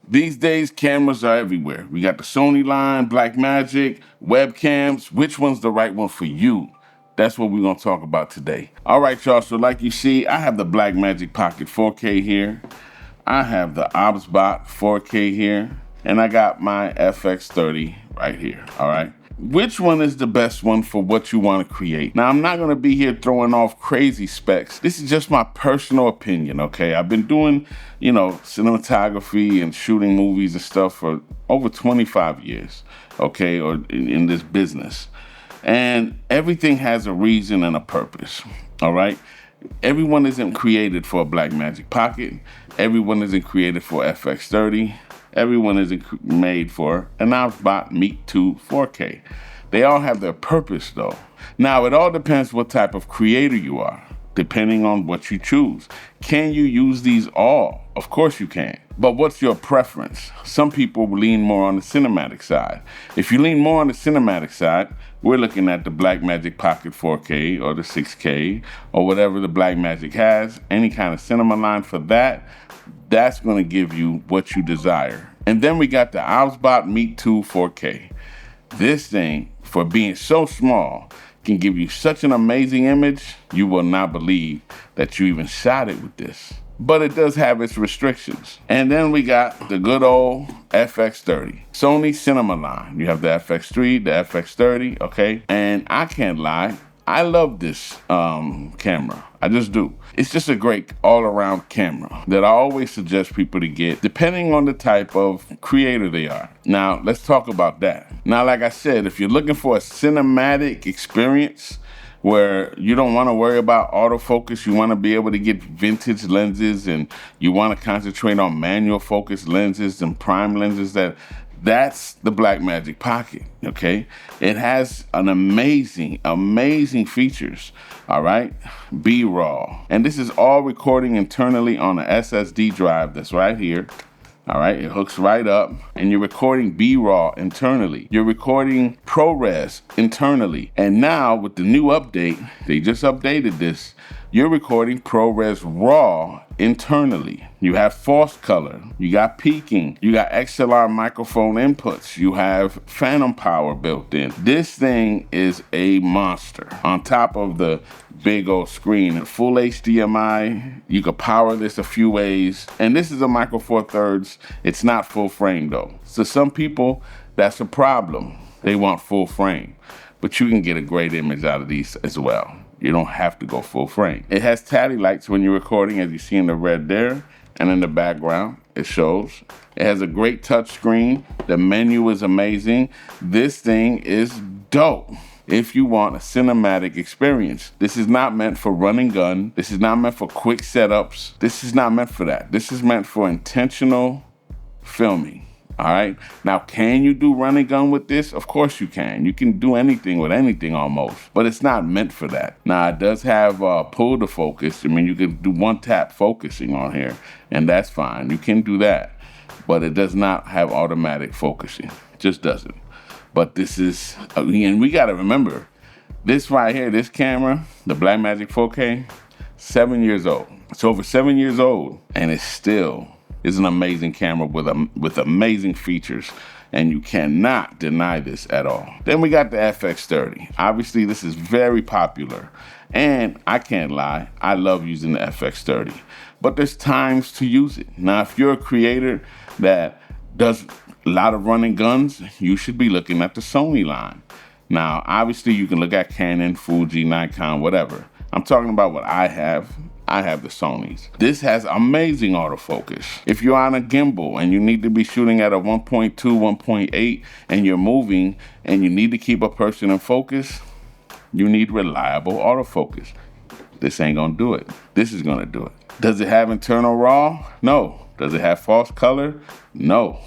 These days, cameras are everywhere. We got the Sony line, Blackmagic, webcams. Which one's the right one for you? That's what we're gonna talk about today. All right, y'all, so like you see, I have the Blackmagic Pocket 4K here. I have the Obsbot 4K here. And I got my FX30 right here, all right? Which one is the best one for what you want to create? Now, I'm not going to be here throwing off crazy specs. This is just my personal opinion, okay? I've been doing, cinematography and shooting movies and stuff for over 25 years, okay, or in this business. And everything has a reason and a purpose, all right? Everyone isn't created for a Blackmagic Pocket. Everyone isn't created for FX30. Everyone isn't made for an Obsbot Meet2 4K. They all have their purpose though. Now it all depends what type of creator you are, depending on what you choose. Can you use these all? Of course you can. But what's your preference? Some people lean more on the cinematic side. If you lean more on the cinematic side, we're looking at the Blackmagic Pocket 4K or the 6K or whatever the Blackmagic has, any kind of cinema line for that. That's going to give you what you desire. And then we got the Obsbot Meet2 4K. This thing, for being so small, can give you such an amazing image, you will not believe that you even shot it with this. But it does have its restrictions. And then we got the good old FX30. Sony cinema line. You have the FX3, the FX30, okay? And I can't lie, I love this camera. I just do. It's just a great all-around camera that I always suggest people to get, depending on the type of creator they are. Now, let's talk about that. Now, like I said, if you're looking for a cinematic experience where you don't want to worry about autofocus, you want to be able to get vintage lenses, and you want to concentrate on manual focus lenses and prime lenses, that's the Blackmagic Pocket, okay? It has an amazing features, all right? B-RAW. And this is all recording internally on an SSD drive that's right here. All right, it hooks right up, and you're recording B-RAW internally. You're recording ProRes internally. And now with the new update, they just updated this, you're recording ProRes RAW internally. You have false color, you got peaking, you got XLR microphone inputs, you have phantom power built in. This thing is a monster. On top of the big old screen, full HDMI, you can power this a few ways. And this is a Micro Four Thirds. It's not full frame though. So some people, that's a problem. They want full frame, but you can get a great image out of these as well. You don't have to go full frame. It has tally lights when you're recording, as you see in the red there, and in the background, it shows. It has a great touch screen. The menu is amazing. This thing is dope if you want a cinematic experience. This is not meant for run and gun. This is not meant for quick setups. This is not meant for that. This is meant for intentional filming. All right. Now, can you do run and gun with this? Of course you can. You can do anything with anything almost, but it's not meant for that. Now, it does have pull to focus. I mean, you can do one tap focusing on here, and that's fine. You can do that, but it does not have automatic focusing. It just doesn't. But this is, and we got to remember, this right here, this camera, the Blackmagic 4K, 7 years old. It's over 7 years old, and it's still is an amazing camera with amazing features, and you cannot deny this at all. Then we got the FX30. Obviously, this is very popular, and I can't lie, I love using the FX30, but there's times to use it. Now, if you're a creator that does a lot of running guns, you should be looking at the Sony line. Now, obviously, you can look at Canon, Fuji, Nikon, whatever. I'm talking about what I have. I have the Sonys. This has amazing autofocus. If you're on a gimbal and you need to be shooting at a 1.2, 1.8, and you're moving and you need to keep a person in focus, you need reliable autofocus. This ain't gonna do it. This is gonna do it. Does it have internal RAW? No. Does it have false color? No.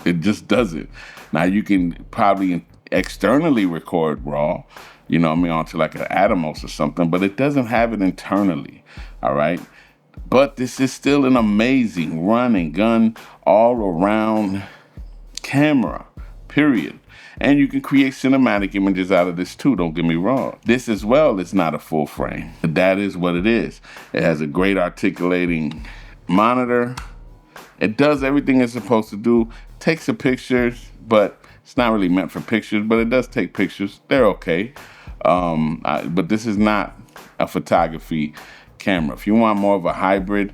It just doesn't. Now you can probably externally record RAW, onto like an Atomos or something, but it doesn't have it internally, all right? But this is still an amazing run and gun all around camera, period. And you can create cinematic images out of this too, don't get me wrong. This as well is not a full frame. That is what it is. It has a great articulating monitor. It does everything it's supposed to do. Takes the pictures, but it's not really meant for pictures, but it does take pictures. They're okay. But this is not a photography camera. If you want more of a hybrid,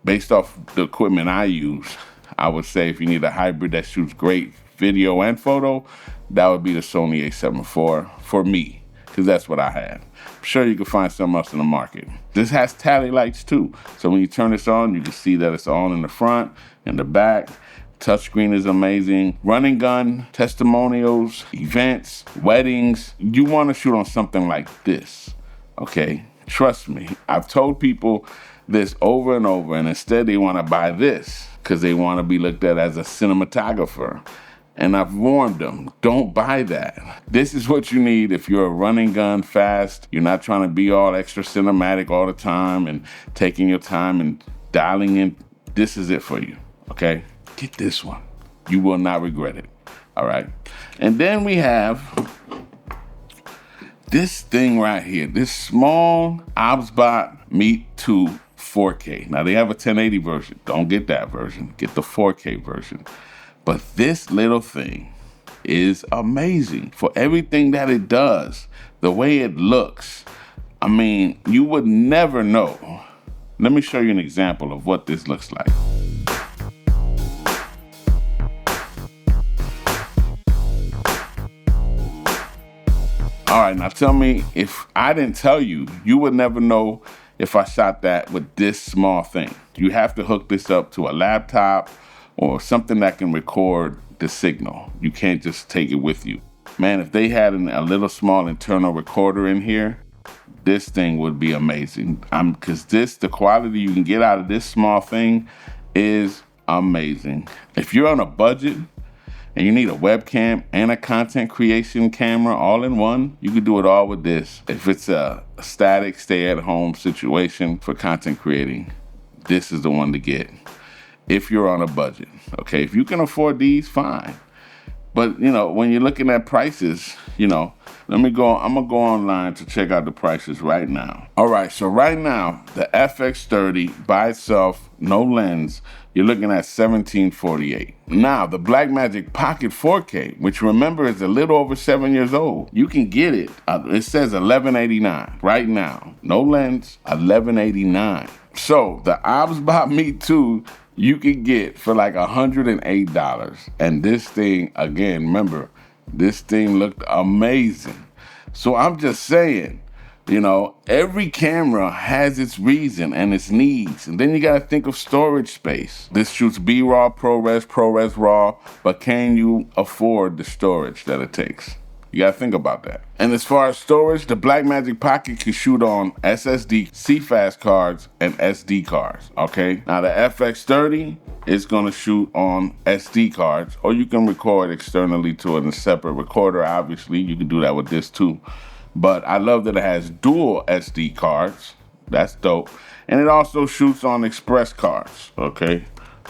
based off the equipment I use, I would say if you need a hybrid that shoots great video and photo, that would be the Sony a7 IV for me, because that's what I had. I'm sure you can find something else in the market. This has tally lights too. So when you turn this on, you can see that it's on in the front and the back. Touchscreen is amazing. Running gun, testimonials, events, weddings. You want to shoot on something like this, okay? Trust me. I've told people this over and over, and instead they want to buy this because they want to be looked at as a cinematographer. And I've warned them, don't buy that. This is what you need if you're a running gun fast. You're not trying to be all extra cinematic all the time and taking your time and dialing in. This is it for you, okay? Get this one. You will not regret it, all right? And then we have this thing right here, this small Obsbot Meet2 4K. Now they have a 1080 version. Don't get that version. Get the 4K version. But this little thing is amazing for everything that it does, the way it looks. I mean, you would never know. Let me show you an example of what this looks like. All right, now tell me, if I didn't tell you, you would never know if I shot that with this small thing. You have to hook this up to a laptop or something that can record the signal. You can't just take it with you. Man, if they had a little small internal recorder in here, this thing would be amazing. Because the quality you can get out of this small thing is amazing. If you're on a budget and you need a webcam and a content creation camera all in one, you can do it all with this. If it's a static stay-at-home situation for content creating, this is the one to get. If you're on a budget, okay? If you can afford these, fine. But, you know, when you're looking at prices, you know, I'm gonna go online to check out the prices right now. All right, so right now, the FX30 by itself, no lens, you're looking at $1748. Now, the Blackmagic Pocket 4K, which remember is a little over 7 years old, you can get it. It says $1189 right now. No lens, $1189. So the Obsbot Meet2, you can get for like $108. And this thing, again, remember, this thing looked amazing. So I'm just saying, you know, every camera has its reason and its needs. And then you gotta think of storage space. This shoots B-RAW, ProRes, RAW, but can you afford the storage that it takes? You gotta think about that. And as far as storage, the Blackmagic Pocket can shoot on SSD, CFast cards, and SD cards, okay? Now the FX30 is gonna shoot on SD cards, or you can record externally to a separate recorder, obviously. You can do that with this too. But I love that it has dual SD cards. That's dope. And it also shoots on Express cards, okay?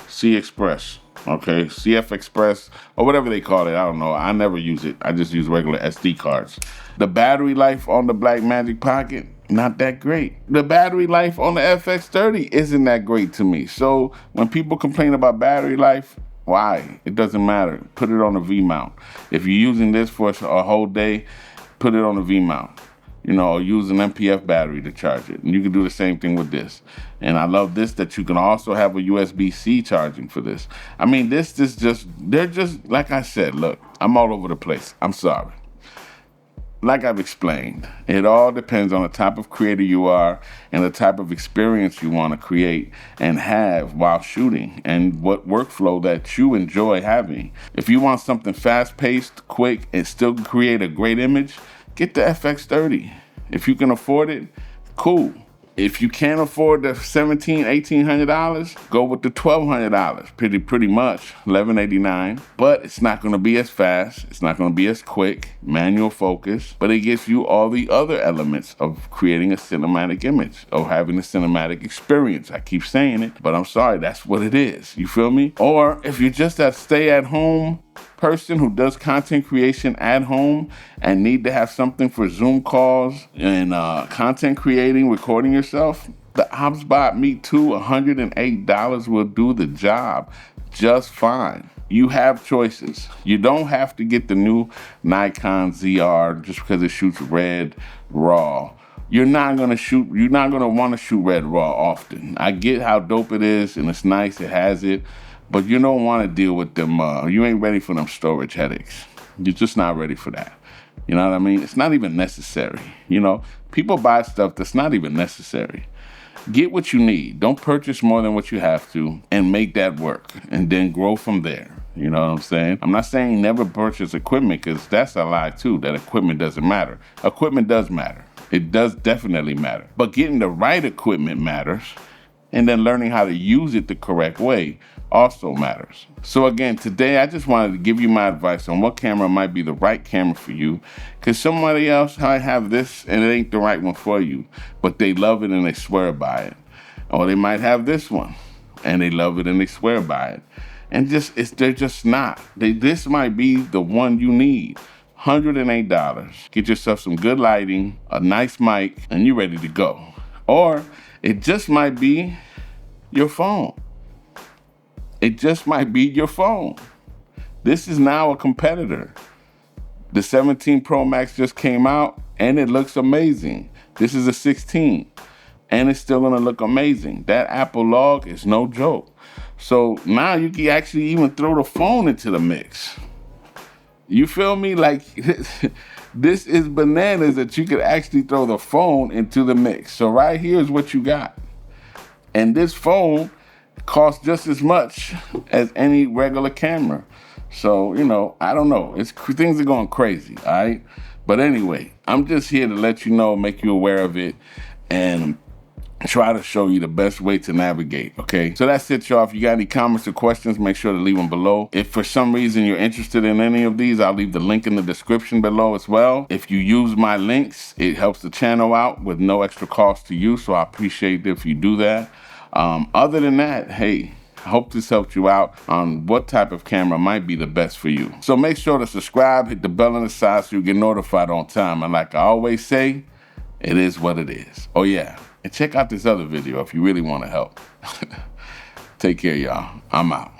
C Express. Okay, CF Express, or whatever they call it, I don't know. I never use it. I just use regular SD cards. The battery life on the Blackmagic Pocket, not that great. The battery life on the FX30 isn't that great to me. So when people complain about battery life, why? It doesn't matter. Put it on a V-mount. If you're using this for a whole day, put it on a V-mount. You know, use an MPF battery to charge it. And you can do the same thing with this. And I love this, that you can also have a USB-C charging for this. I mean, they're just, like I said, look, I'm all over the place. I'm sorry. Like I've explained, it all depends on the type of creator you are and the type of experience you want to create and have while shooting and what workflow that you enjoy having. If you want something fast-paced, quick, and still create a great image, get the FX30. If you can afford it, cool. If you can't afford the $1,700, $1,800, go with the $1,200. Pretty much, $1189. But it's not gonna be as fast. It's not gonna be as quick, manual focus, but it gives you all the other elements of creating a cinematic image, of having a cinematic experience. I keep saying it, but I'm sorry, that's what it is. You feel me? Or if you're just a stay-at-home person who does content creation at home and need to have something for Zoom calls and content creating, recording yourself, The Obsbot Meet2, $108 will do the job just fine. You have choices. You don't have to get the new Nikon ZR just because it shoots red RAW. You're not gonna want to shoot red RAW often. I get how dope it is and it's nice, it has it, but you don't want to deal with them. You ain't ready for them storage headaches. You're just not ready for that. You know what I mean? It's not even necessary. You know, people buy stuff that's not even necessary. Get what you need. Don't purchase more than what you have to and make that work and then grow from there. You know what I'm saying? I'm not saying never purchase equipment because that's a lie too, that equipment doesn't matter. Equipment does matter. It does definitely matter. But getting the right equipment matters, and then learning how to use it the correct way also matters. So again, today I just wanted to give you my advice on what camera might be the right camera for you, because somebody else might have this and it ain't the right one for you, but they love it and they swear by it. Or they might have this one and they love it and they swear by it. And they're just not. This might be the one you need. $108. Get yourself some good lighting, a nice mic, and you're ready to go. Or it just might be your phone. It just might be your phone. This is now a competitor. The 17 Pro Max just came out and it looks amazing. This is a 16 and it's still gonna look amazing. That Apple log is no joke. So now you can actually even throw the phone into the mix. You feel me? Like, this is bananas that you could actually throw the phone into the mix. So right here is what you got. And this phone costs just as much as any regular camera. So, you know, I don't know. Things are going crazy, all right? But anyway, I'm just here to let you know, make you aware of it, and try to show you the best way to navigate, okay? So that's it, y'all. If you got any comments or questions, make sure to leave them below. If for some reason you're interested in any of these, I'll leave the link in the description below as well. If you use my links, it helps the channel out with no extra cost to you, so I appreciate it if you do that. Other than that, hey, I hope this helped you out on what type of camera might be the best for you. So make sure to subscribe, hit the bell on the side so you get notified on time. And like I always say, it is what it is. Oh yeah, and check out this other video if you really want to help. Take care, y'all. I'm out.